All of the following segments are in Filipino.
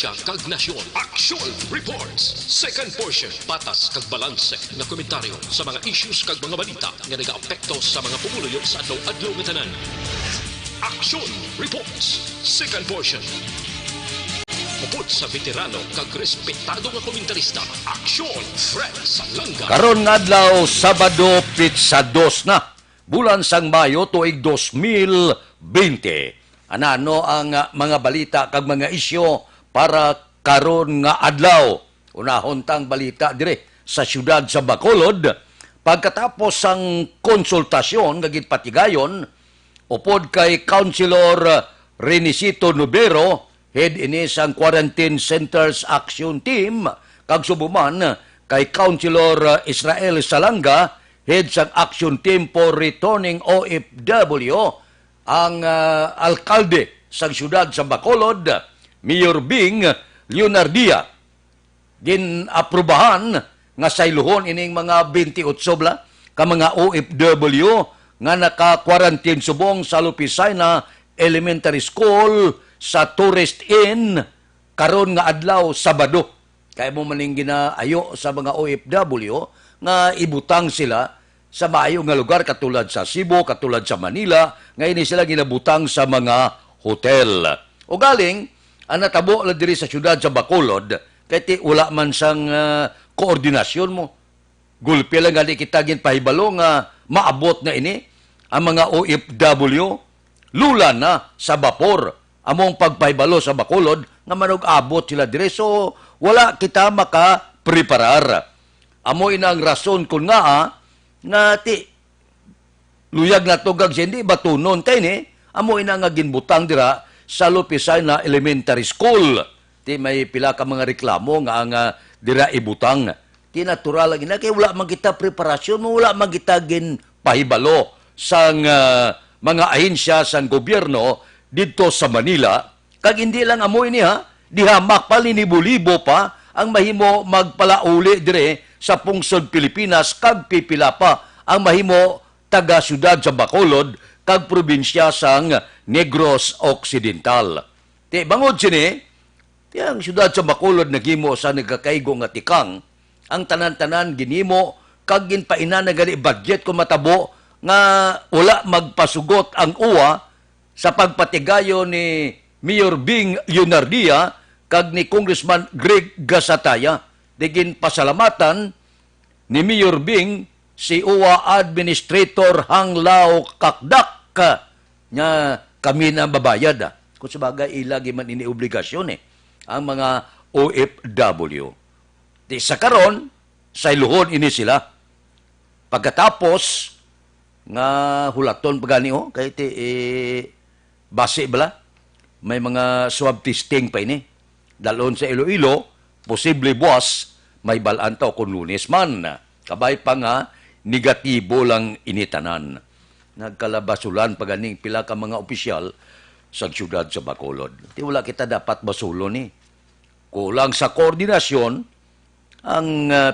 probinsya kag nasyon. Aksyon Reports. Second portion, patas kag balanse na komentaryo sa mga issues kag mga balita nga nagaapekto sa mga pumuluyo sa adlaw-adlaw nga tanan. Aksyon Reports. Second portion. Upod sa veterano kag respetado nga komentarista. Aksyon Fred Salanga. Karon nga adlaw Sabado Pizza 2 na. Bulan sang Mayo tuig 2020. Ano ang mga balita kag mga isyo para karon nga adlaw. Unahon tang balita dire sa siyudad sa Bacolod. Pagkatapos ang konsultasyon kag patigayon upod kay Councilor Renisito Nubero, head ini sang Quarantine Centers Action Team, kag subuman kay Councilor Israel Salanga, head sang Action Team for Returning OFW, ang alkalde sa siyudad sa Bacolod, Mayor Bing Leonardia. Gin-aprobahan nga sayluhon ining mga 28 bla ka mga OFW nga naka-quarantine subong sa Lupisayna Elementary School sa Tourist Inn karon nga adlaw Sabado. Kaya mo maning ginaayo sa mga OFW nga ibutang sila sa maayo nga lugar katulad sa Cebu, katulad sa Manila, ngayon sila ginabutang sa mga hotel. O galing, ang natabo lang diri sa syudad sa Bacolod, kahit wala man sang koordinasyon mo. Gulpi lang nga di kita ginpahibalo nga maabot na ini ang mga OFW, lula na sa bapor. Among pagpahibalo sa Bacolod, nga manog-abot sila diri. So, wala kita makapreparar. Amo ina ang rason kung nga luyag na tugag siya, hindi batunon tayo ni, amo ina nga ginbutang dira sa Lupisayna Elementary School. Ti may pila ka mga reklamo nga ang dira ibutang. Ti natural lagi na, kaya wala man kita preparasyon, wala man kita ginpahibalo sang mga ahensya sang gobyerno dito sa Manila. Kag hindi lang amo ini dihamak pa, linibo-libo pa, ang mahimo magpalauli dire sa pungsod Pilipinas, kag pipila pa ang mahimo taga-syudad sa Bacolod kag probinsya sang Negros Occidental. Ti bangod sini, ang syudad sa Bacolod nagimo sa nagkakaigo nga tikang, ang tanan-tanan ginimo kag ginpaina na gali budget kung matabo nga wala magpasugot ang uwa sa pagpatigayo ni Mayor Bing Leonardia kag ni Congressman Greg Gasataya. Digin pasalamatan ni Mayor Bing si UWA Administrator Hanglao Kakdak nga kami na babayad. Kung sabagay ilagi man ini obligasyon ang mga OFW. Di sa karon sa iluhon ini sila. Pagkatapos nga hulaton pagani kay ti base bala may mga swab testing pa ini. Dalon sa Iloilo, posible buwas, may balantaw kung Lunes man. Kabay pa nga, negatibo lang initanan. Nagkalabasulan paganing pila ka mga opisyal sa siyudad sa Bacolod. Di wala kita dapat basulo ni. Kulang sa koordinasyon ang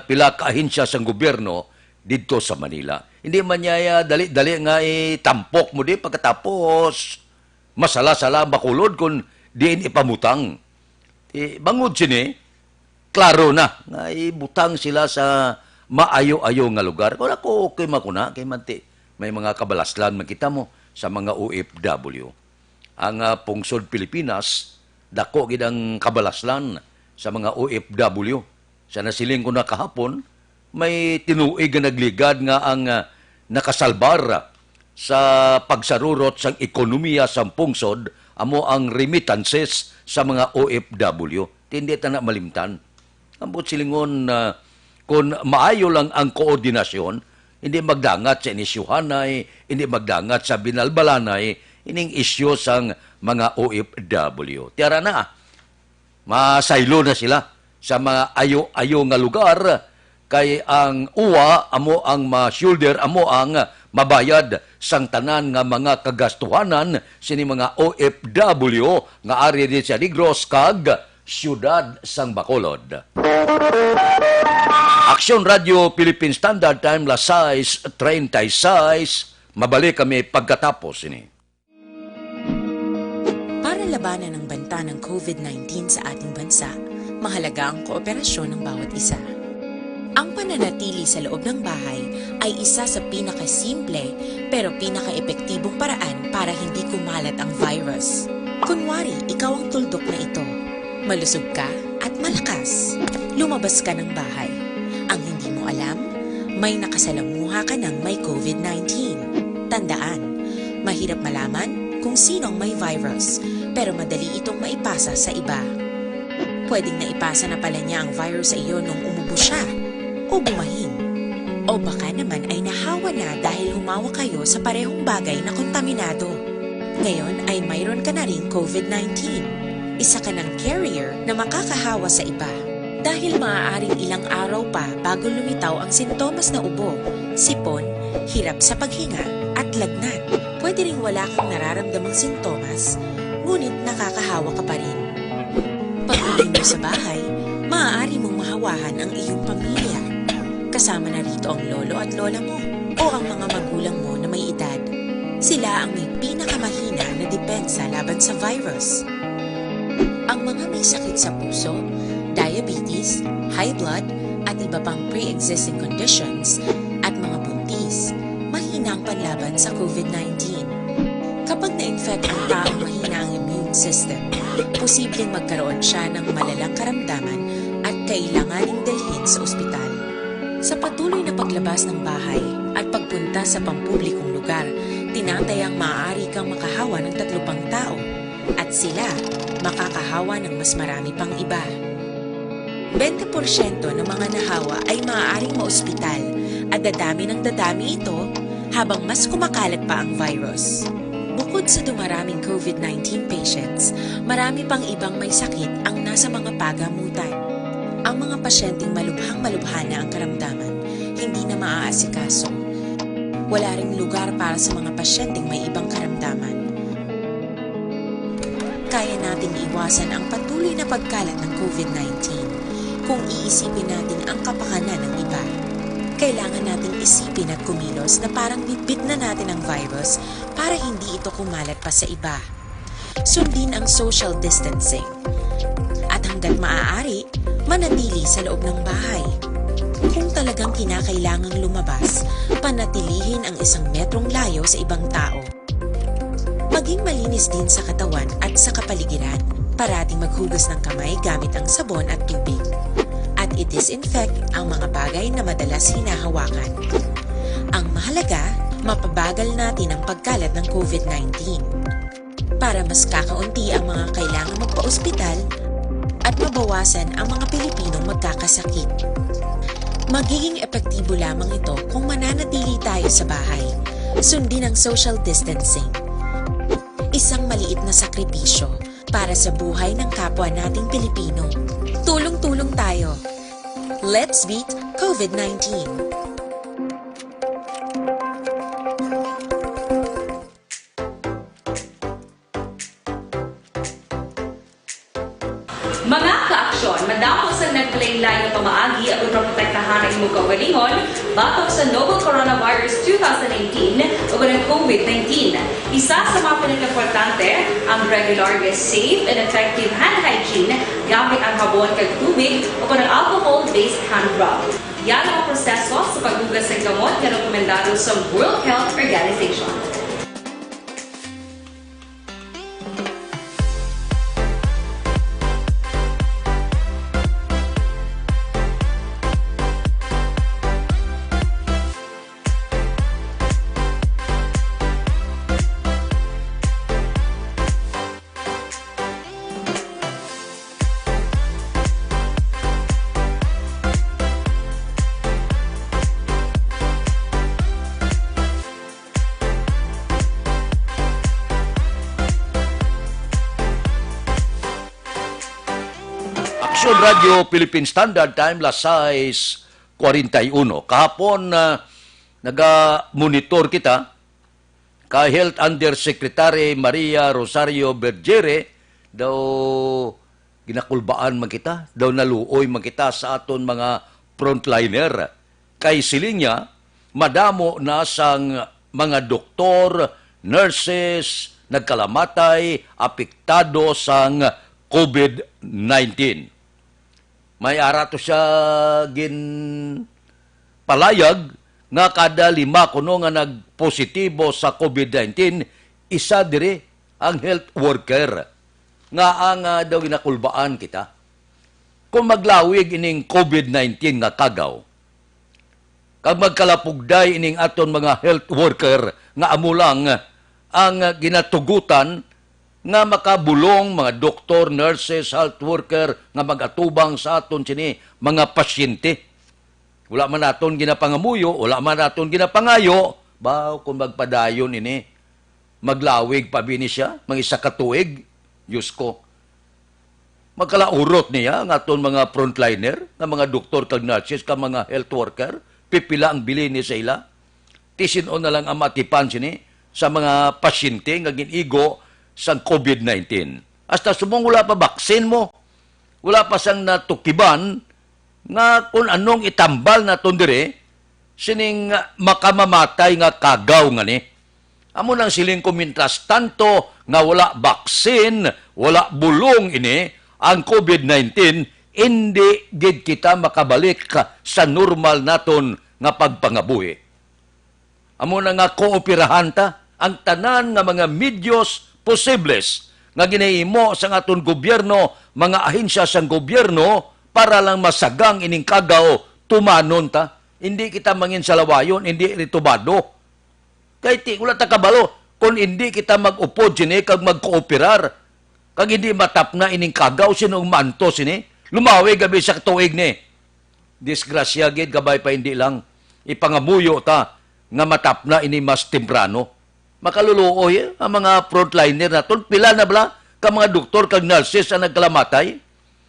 pila ka ahensya sa gobyerno dito sa Manila. Hindi man niya dali-dali nga tampok mo di pagkatapos masala-sala Bacolod kung diin ipamutang. Bangod sini, klaro na, nga ibutang sila sa maayo-ayo nga lugar. Kung ako okay makuna, kay manti, may mga kabalaslan makita mo sa mga OFW. Ang pungsod Pilipinas, dako gid ang kabalaslan sa mga OFW. Sa nasiling ko na kahapon, may tinuig na nagligad nga ang nakasalbar sa pagsarurot sa ekonomiya sa pungsod, amo ang remittances sa mga OFW. Hindi ta na malimtan. Ambot silingon kung maayo lang ang koordinasyon, hindi magdangat sa inisyuhanay, hindi magdangat sa binalbalanay, ining isyo sang mga OFW. Tiyara na, masaylo na sila sa mga ayo-ayo nga lugar, kay ang uwa, amo ang ma-shoulder, amo ang mabayad sang tanan nga mga kagastuhanan sini mga OFW nga ari di sa Negros kag siyudad sang Bacolod. Aksyon Radio Philippine Standard Time la 6:36. Mabalik kami pagkatapos ini. Para labanan ng banta ng COVID-19 sa ating bansa, mahalaga ang kooperasyon ng bawat isa. Ang pananatili sa loob ng bahay ay isa sa pinakasimple pero pinaka-epektibong paraan para hindi kumalat ang virus. Kunwari, ikaw ang tuldok na ito. Malusog ka at malakas. Lumabas ka ng bahay. Ang hindi mo alam, may nakasalamuha ka ng may COVID-19. Tandaan, mahirap malaman kung sinong may virus, pero madali itong maipasa sa iba. Pwedeng naipasa na pala niya ang virus sa iyo nung umubo siya, o bumahin. O baka naman ay nahawa na dahil humawa kayo sa parehong bagay na kontaminado. Ngayon ay mayroon ka na ring COVID-19. Isa ka ng carrier na makakahawa sa iba. Dahil maaaring ilang araw pa bago lumitaw ang sintomas na ubo, sipon, hirap sa paghinga at lagnat. Pwede ring wala kang nararamdamang sintomas, ngunit nakakahawa ka pa rin. Pag-uwi mo sa bahay, maaari mong mahawahan ang iyong pamilya. Kasama na rito ang lolo at lola mo o ang mga magulang mo na may edad. Sila ang may pinakamahina na depensa laban sa virus. Ang mga may sakit sa puso, diabetes, high blood, at iba pang pre-existing conditions at mga buntis, mahina ang panlaban sa COVID-19. Kapag na-infect ang taong mahina ang immune system, posibleng magkaroon siya ng malalang karamdaman at kailanganing dalhin sa ospital. Sa patuloy na paglabas ng bahay at pagpunta sa pampublikong lugar, tinatayang maaari kang makahawa ng 3 pang tao at sila makakahawa ng mas marami pang iba. 20% ng mga nahawa ay maaaring maospital at dadami ng dadami ito habang mas kumakalat pa ang virus. Bukod sa dumaraming COVID-19 patients, marami pang ibang may sakit ang nasa mga pagamutan. Ang mga pasyenteng malubhang-malubha na ang karamdaman, hindi na maaasikaso. Wala ring lugar para sa mga pasyenteng may ibang karamdaman. Kaya nating iwasan ang patuloy na pagkalat ng COVID-19 kung iisipin natin ang kapakanan ng iba. Kailangan nating isipin at kumilos na parang bitbit na natin ang virus para hindi ito kumalat pa sa iba. Sundin ang social distancing. At hanggat maaari, manatili sa loob ng bahay. Kung talagang kinakailangang lumabas, panatilihin ang 1 metrong layo sa ibang tao. Maging malinis din sa katawan at sa kapaligiran. Parating maghugas ng kamay gamit ang sabon at tubig. At i-disinfect ang mga bagay na madalas hinahawakan. Ang mahalaga, mapabagal natin ang pagkalat ng COVID-19. Para mas kakaunti ang mga kailangang magpa-ospital at mabawasan ang mga Pilipinong magkakasakit. Magiging epektibo lamang ito kung mananatili tayo sa bahay. Sundin ang social distancing. Isang maliit na sakripisyo para sa buhay ng kapwa nating Pilipino. Tulong-tulong tayo. Let's beat COVID-19. Mga ka-aksyon, madako sa nagpalaylay na pamaagi at protektahan ang imong kaugalingon batok sa novel coronavirus 2018 o ng COVID-19. Isa sa mga pinaka-importante ang regular, safe, and effective hand hygiene gamit ang habon kag tubig o ng alcohol-based hand rub. Yan ang proseso sa paghugas ng gamot na rekomendado sa World Health Organization. Aksyon Radio Philippine Standard Time, las 6:41. Kahapon naga-monitor kita ka Health Undersecretary Maria Rosario Bergere daw ginakulbaan man kita, daw naluoy man kita sa aton mga frontliner. Kay siling niya, madamo na sang mga doktor, nurses, nagkalamatay apektado sang COVID-19. May ara to siya gin palayag nga kada 5 kuno nga nagpositibo sa COVID-19, isa dire ang health worker nga ang daw ginakulbaan kita. Kung maglawig ining COVID-19 nga kagaw, kag magkalapugday ining aton mga health worker nga amulang ang ginatugutan nga makabulong mga doktor, nurses, health worker nga magatubang sa aton sini mga pasyente. Wala man naton ginapangamuyo, wala man naton ginapangayo, ba kung magpadayon ini maglawig pa bini siya, mga isa ka tuig, Diyos ko. Magkalaurot niya ang aton mga frontliner, nga mga doktor kag nurses, kag mga health worker, pipila ang bilin ni sa ila. Tisin-on na lang ang matipan sini sa mga pasyente nga ginigo sa COVID-19. Hasta sumong wala pa baksin mo, wala pa sang natukiban nga kung anong itambal na dire, sining makamamatay nga kagaw nga ni. Amo nang siling kumintas tanto nga wala baksin, wala bulong ini, ang COVID-19, hindi gid kita makabalik sa normal naton nga pagpangabuhi. Amo na nga kooperahan ta ang tanan nga mga medyos posibles nga ginahimo sa aton gobyerno, mga ahensya sang gobyerno para lang masagang ining kagaw tumanon ta. Hindi kita mangin sa lawayon, hindi ritubado. Kay ti wala ta kabalo kung hindi kita mag-upod sini kag magkooperar. Kag hindi matap na ining kagaw sinong manto sini. Lumawi gabi sa tuig ni. Disgrasya gid gabay pa hindi lang ipangamuyo ta nga matap na ini mas temprano. Makaluluoy ang mga frontliner naton pila na bala ka mga doktor kag nurses ang nagkalamatay.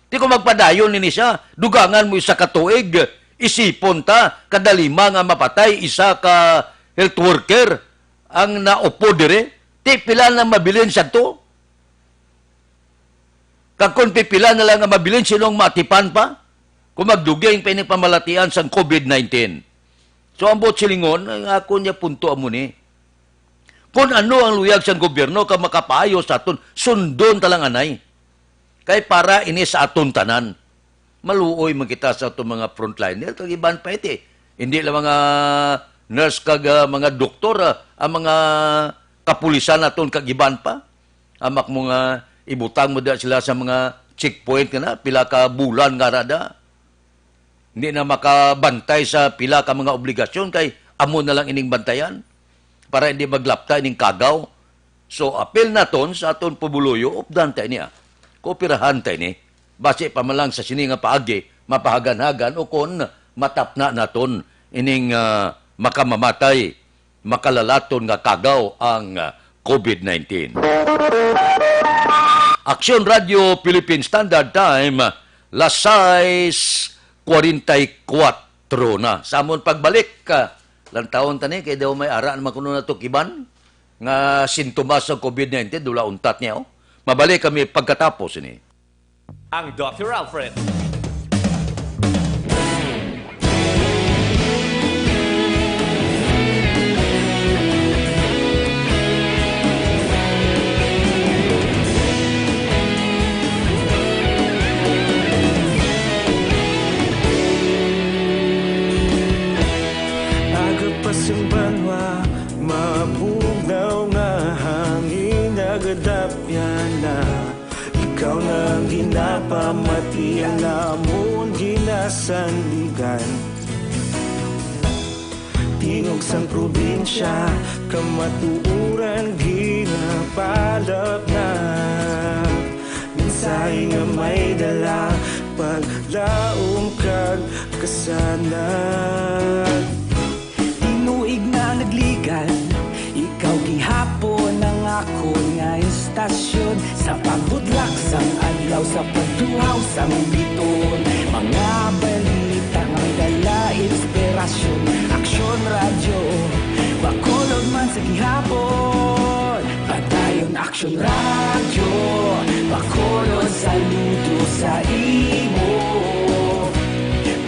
Di ko magpadayon nini siya, dugangan mo isa ka tuig, isipon ta kada 5 nga mapatay, isa ka health worker ang naupo dire. Di pila na mabilin siya to. Kag kung pipila na lang nga mabilin sinong matipan pa, kung magdugay pa pamalatian sa COVID-19. So ang silingon, ang ako niya punto amo ni. Kung ano ang luyag sa gobyerno ka makapayo sa aton, sundon talang anay. Kay para ini sa aton tanan. Maluoy man kita sa aton mga frontliner, kag iban pa iti. Hindi lang mga nurse kag mga doktor, ang mga kapulisan naton kag iban pa. Amak mga ibutang mo da sila sa mga checkpoint na pila ka bulan nga rada. Hindi na makabantay sa pila ka mga obligasyon kay amo na lang ining bantayan para hindi maglapta ining kagaw. So apel naton sa aton pubuluyo updan ta niya. Kooperahan ta ni base pa man lang sa sini nga paagi mapahagan-hagan o kon matapna naton ining makamamatay makalalaton nga kagaw ang COVID-19. Aksyon Radio Philippine Standard Time, las 6:44 na. Samon pagbalik lang taon tani kay daw may ara naman kuno na tukiban nga sintomas sa COVID-19 dula untat niya. Oh. Mabalik kami pagkatapos ini. Ang Dr. Alfred. Pasang banwa, mabugaw nga hangin nagadapyan na. Ikaw nang ginapamati ang namon ginasandigan. Tingog sang probinsya, kamatuuran ginapalap na. Minsay nga may dala, paglaom kag kasanag. Tinuig na nagligan, ikaw gihapon ang ako nga istasyon. Sa pagbudlak sang adlaw, sa pagtuhaw sang biton. Mga balita nga dala inspirasyon. Aksyon radyo, bakolod man sa gihapon. Padayon Aksyon radyo, bakolod saludo sa imo.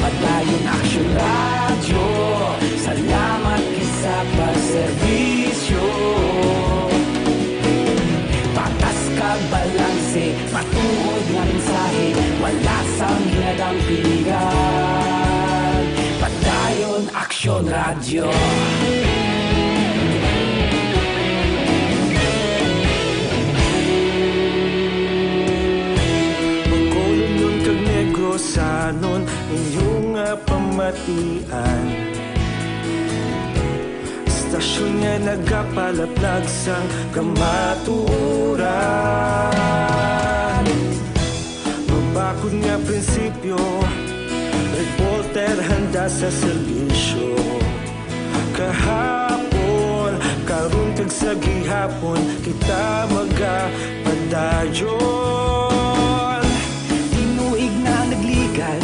Padayon Aksyon radyo, salamat isa pa serbisyo. dampigan. Padayon Aksyon Radio. Pagkulong yung kag negosanon inyong pamatian. Stasyon nga nagapalaplag sang kamaturan. Mabakod nga prinsipyo, reporter handa sa serbisyo. Kahapon, karon kag sa gihapon, kita magapadayon. Tinuig na nagligan,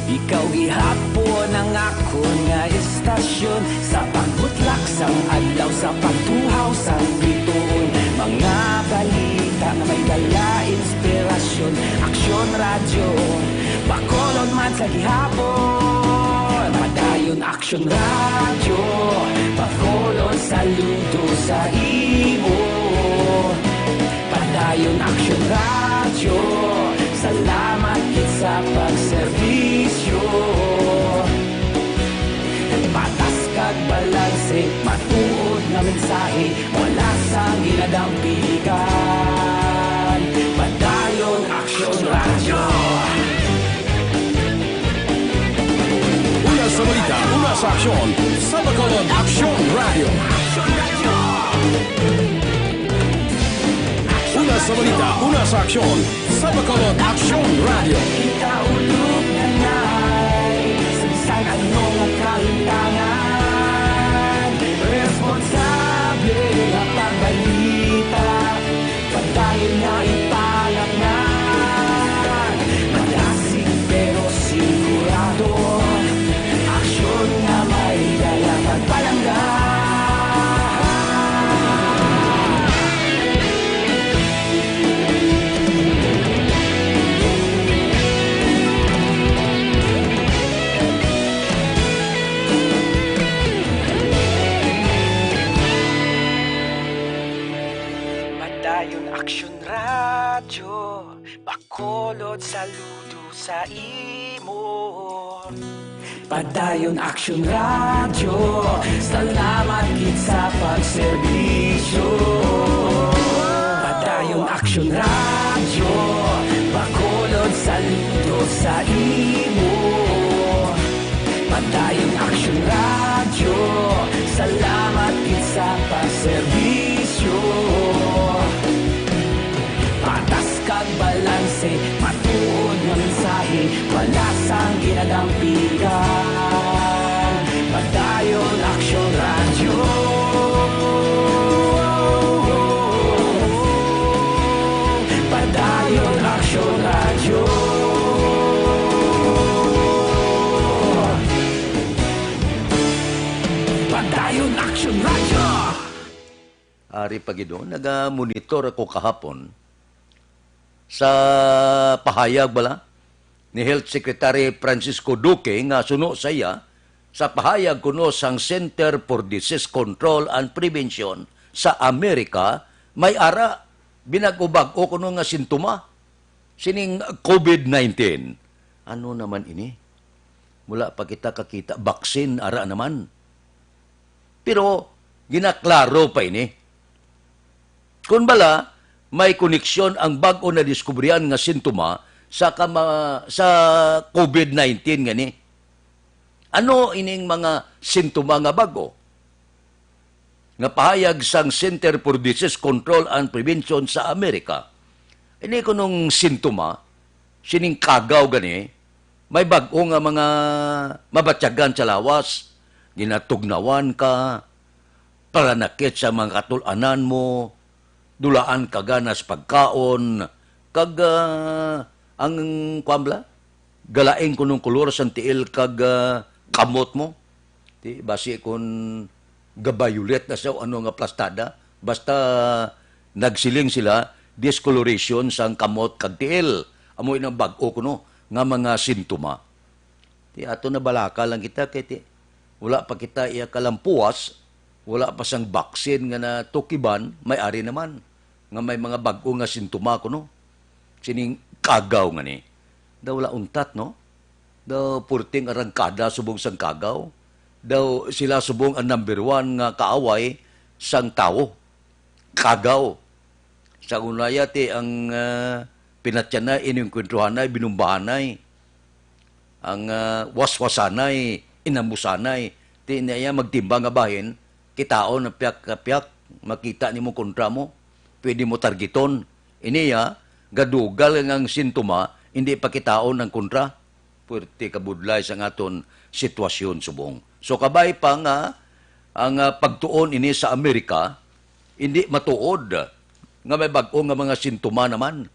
ikaw gihapon ang ako nga istasyon. Sa pagbutlak sang adlaw, sa pagtuhaw sang bituon, mga balita na may dala inspirasyon. Aksyon Radio, bakolon man sa gihapon. Padayon Aksyon Radio, bakolon saludo sa imo. Padayon Aksyon Radio, salamat kit sa pagserbisyo. Patas kag balanse, matuod na mensahe, wala sang ginadampigan. Padayon Aksyon Radio. Una sa balita, una sa aksyon, sa Bacolod Aksyon Radio. Una sa balita, una sa aksyon, sa Bacolod Aksyon Radio. Kita ulog na na'y sabisan anong ang kalintangan. Responsable ang pagbalita, padayon na ipalaknan. Malasig pero sigurado, aksyon na may dala pagpalanggan. Padayon Aksyon Radio, bakolod saludo sa imo. Padayon Aksyon Radio, salamat kit sa pagserbisyo. Padayon Aksyon Radio, bakolod saludo sa imo. Padayon Aksyon Radio, salamat kit sa pagserbisyo. Patas kag balanse, matuod nga mensahe, wala sang ginadampigan. Padayon Aksyon Radio. Padayon Aksyon Radio. Padayon Aksyon Radio. Ari Pagido, naga-monitor ako kahapon sa pahayag bala ni Health Secretary Francisco Duque nga suno sa iya sa pahayag kuno sang Center for Disease Control and Prevention sa Amerika may ara binag-ubag-o kuno nga sintoma sining COVID-19. Ano naman ini? Mula pa kita kakita, baksin ara naman. Pero ginaklaro pa ini. Kung bala, may koneksyon ang bago na diskubriyan nga sintoma sa COVID-19 gani. Ano ining mga sintoma nga bago? Nga pahayag sang Center for Disease Control and Prevention sa Amerika. Ini kunong sintoma, sining kagaw gani, may bago nga mga mabatyagan sa lawas, ginatugnawan ka, palanakit sa mga katulanan mo, dulaan ka ganas pagkaon, kag ang kwambla, galaing kunong kolor sa tiil kag kamot mo. Di, basi kung gabayulet na sa ano nga plastada, basta nagsiling sila, discoloration sang kamot kag tiil. Amoy ng bag-o kuno nga mga sintoma. Di, ato na balaka lang kita, kaya wala pa kita iya kalampuas, wala pa sang baksin nga na tukiban, may ari naman. Nga may mga bago nga sintoma ko, no? Sining kagaw nga ni. Daw wala untat, no? daw purting arangkada subong sang kagaw. Daw sila subong ang number one nga kaaway sang tao. Kagaw. Sa unaya ti ang pinatyanay, ininkwentruhanay, binumbahanay. Ang waswasanay, inamusanay. Ti niya magtimbang nga bahin, kitaon na piyak-piyak, makita ni mo kontra mo, pwede mo targeton. Iniya, gadugal ngang sintoma, hindi pa kitaon ng kontra. Pwerte kabudlay sa aton sitwasyon subong. So kabay pa nga, ang pagtuon ini sa Amerika, hindi matuod nga may bag-o nga mga sintoma naman.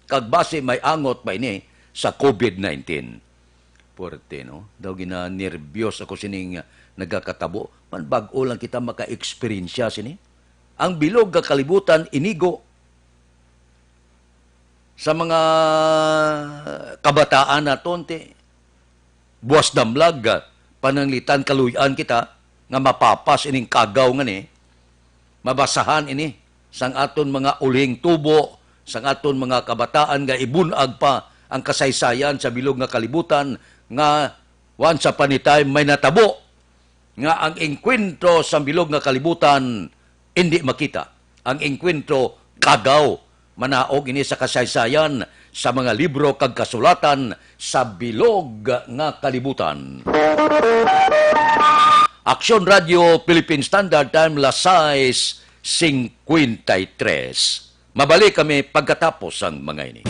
Kagbase may angot pa ini sa COVID-19. Pwerte, no? Daw gina-nervyos ako sining nagkakatabo. Man bag-o lang kita maka-eksperyensya sini. Ang bilog nga kalibutan, inigo sa mga kabataan naton ti buwas damlag pananglitan kaluyan kita nga mapapas ining kagaw nga ni mabasahan ini sang aton mga uling tubo sang aton mga kabataan nga ibunag pa ang kasaysayan sa bilog nga kalibutan nga once upon a time may natabo nga ang engkwentro sa bilog nga kalibutan hindi makita. Ang engkwentro kagaw manaog ini sa kasaysayan sa mga libro kag kasulatan sa bilog nga kalibutan. Aksyon Radio Philippine Standard Time las 6:53. Mabalik kami pagkatapos ang mga ini.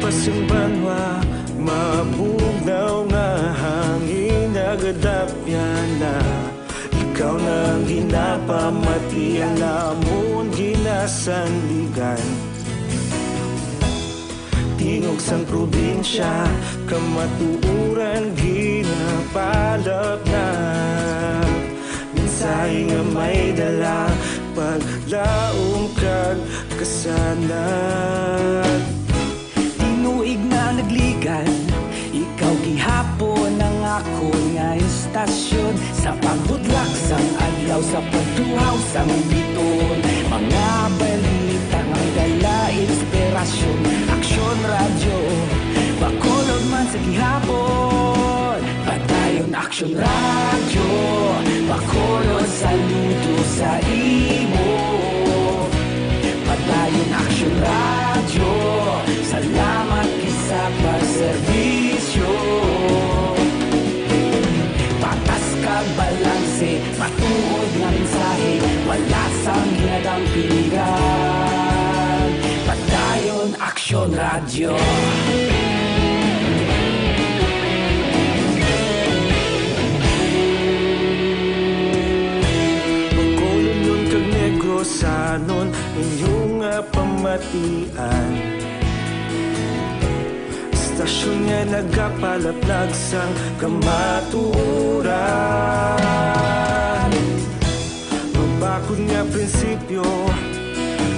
Pasimbanwa, mabugnaw nga hangin nagadapyan na ikaw nang ginapamati ang namon ginasandigan. Tingog sang probinsya, kamatuuran ginapalap na mensahe nga may dala paglaong kag kasanat. Tinuig na nagligan, ikaw gihapon ang ako nga istasyon. Sa pagbudlak sang adlaw, sa pagtuhaw sang biton, mga balita nga dala inspirasyon. Aksyon radyo, bakolod man sa gihapon. Padayon aksyon radyo, bakolod saludo sa imo. Padayon aksyon radyo, salamat sa pagserbisyo. Patas kag balanse, matuod nga mensahe, wala sang hinadang pilihan. Padayon Aksyon Radyo. Pagkolon kag negrosanon, inyong pamatian. Stasyon nga nagapalaplag sang kamatuuran. Mabakod nga prinsipyo,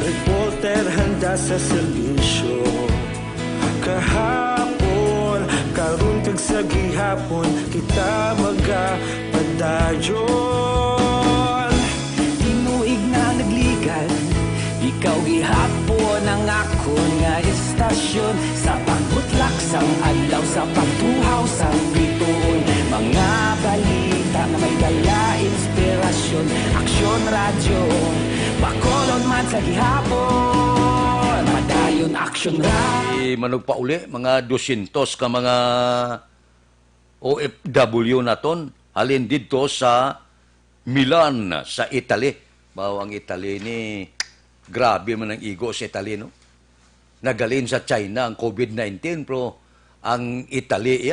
reporter handa sa serbisyo. Kahapon, karon kag sa gihapon, kita magapadayon. Tinuig na nagligan, ikaw gihapon ang ako nga istasyon. Sa pagbutlak sang adlaw, sa pagtuhaw sang biton, mga balita na may dala inspirasyon. Aksyon radyo, bakolon man sa gihapon. Padayon Aksyon radyo. Manog pa uli, mga 200 ka mga OFW naton halin dito sa Milan, sa Italy. Bawo ang Italy ni grabe man ang igo sa Italy, no? Nagalin sa China ang COVID-19, pero ang Italy,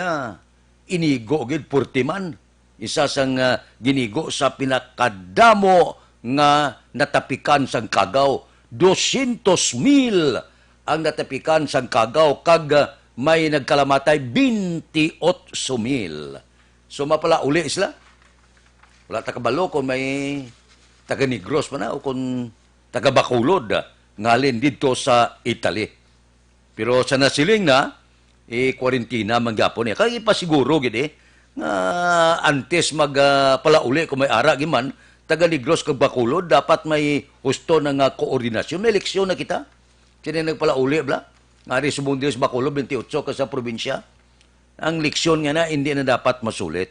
inigo gid purtiman. Isa sang ginigo sa pinakadamo nga natapikan sang kagaw. 200,000 ang natapikan sang kagaw, kag may nagkalamatay 28,000. So mapala uli sila. Wala takabalo kung may taga-Negros pa na o kung taga-Bacolod. ngalin dito sa Italy. Pero sa nasiling na, kwarentina man gapon niya. Kaya ipasiguro, gini, nga antes palauli kung may ara, giman, taga Negros kag Bacolod, dapat may husto ng koordinasyon. May eleksyon na kita. Sino nagpalauli, bla? Nga rin subong sa Bacolod, 28 ka sa probinsya. Ang leksyon nga na, hindi na dapat masulit.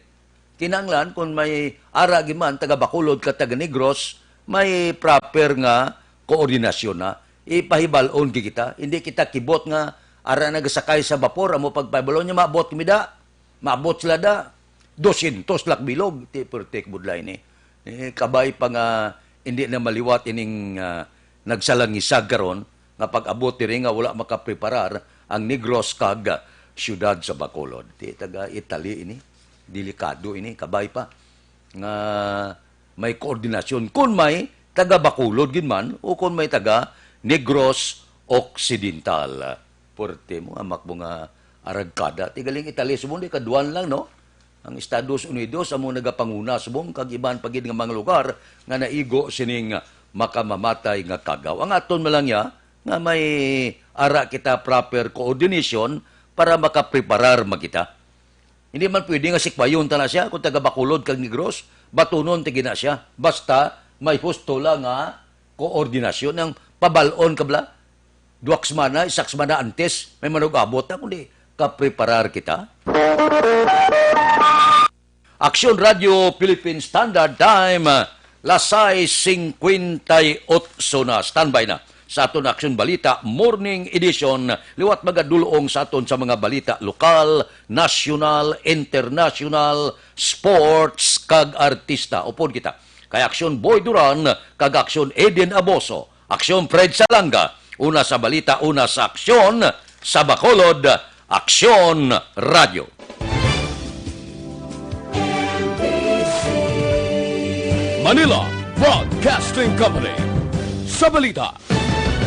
Kinanglan, kung may ara, giman, taga Bacolod ka taga Negros, may proper nga koordinasyon na. Ipahibalon kita. Hindi kita kibot nga ara nagasakay sa vapor, amo pagpahibalon niya, maabot kumida. Maabot sila da. 200 lak bilog. Ti-pertek budlay ni. Kabay pa nga hindi na maliwat ining nagsalangisag karon nga pag-abot rin nga wala makapreparar ang Negros kag siyudad sa Bacolod. Ti taga Italy ini. Delikado ini. Kabay pa nga may koordinasyon. Kung may taga Bacolod ginman o kung may taga Negros Occidental. Porte mo, amak mo nga aragkada. Tigaling Italy, subong di kaduan lang, no? Ang Estados Unidos, amo nagapanguna, subong kag iban pagid nga mga lugar nga naigo sining makamamatay nga kagaw. Ang aton malang ya, nga may ara kita proper coordination para makapreparar magita. Hindi man pwede nga sikbayon ta na siya kung taga Bacolod kag Negros, batunon tigina siya. Basta may husto lang nga koordinasyon ng pabalon kabla. Duwaks mana, isaks mana antes, may manugabot na kundi kapreparar kita. Aksyon Radio Philippine Standard Time, lasay 58 na. Standby na sa aton Aksyon Balita Morning Edition. Liwat magadulong sa aton sa mga balita lokal, national, international, sports, kag artista. Upod kita. Kay Aksyon Boy Duran, kag Aksyon Eden Aboso, Aksyon Fred Salanga, una sa balita, una sa aksyon, sa Bacolod, Aksyon Radio. Manila Broadcasting Company. Sa balita.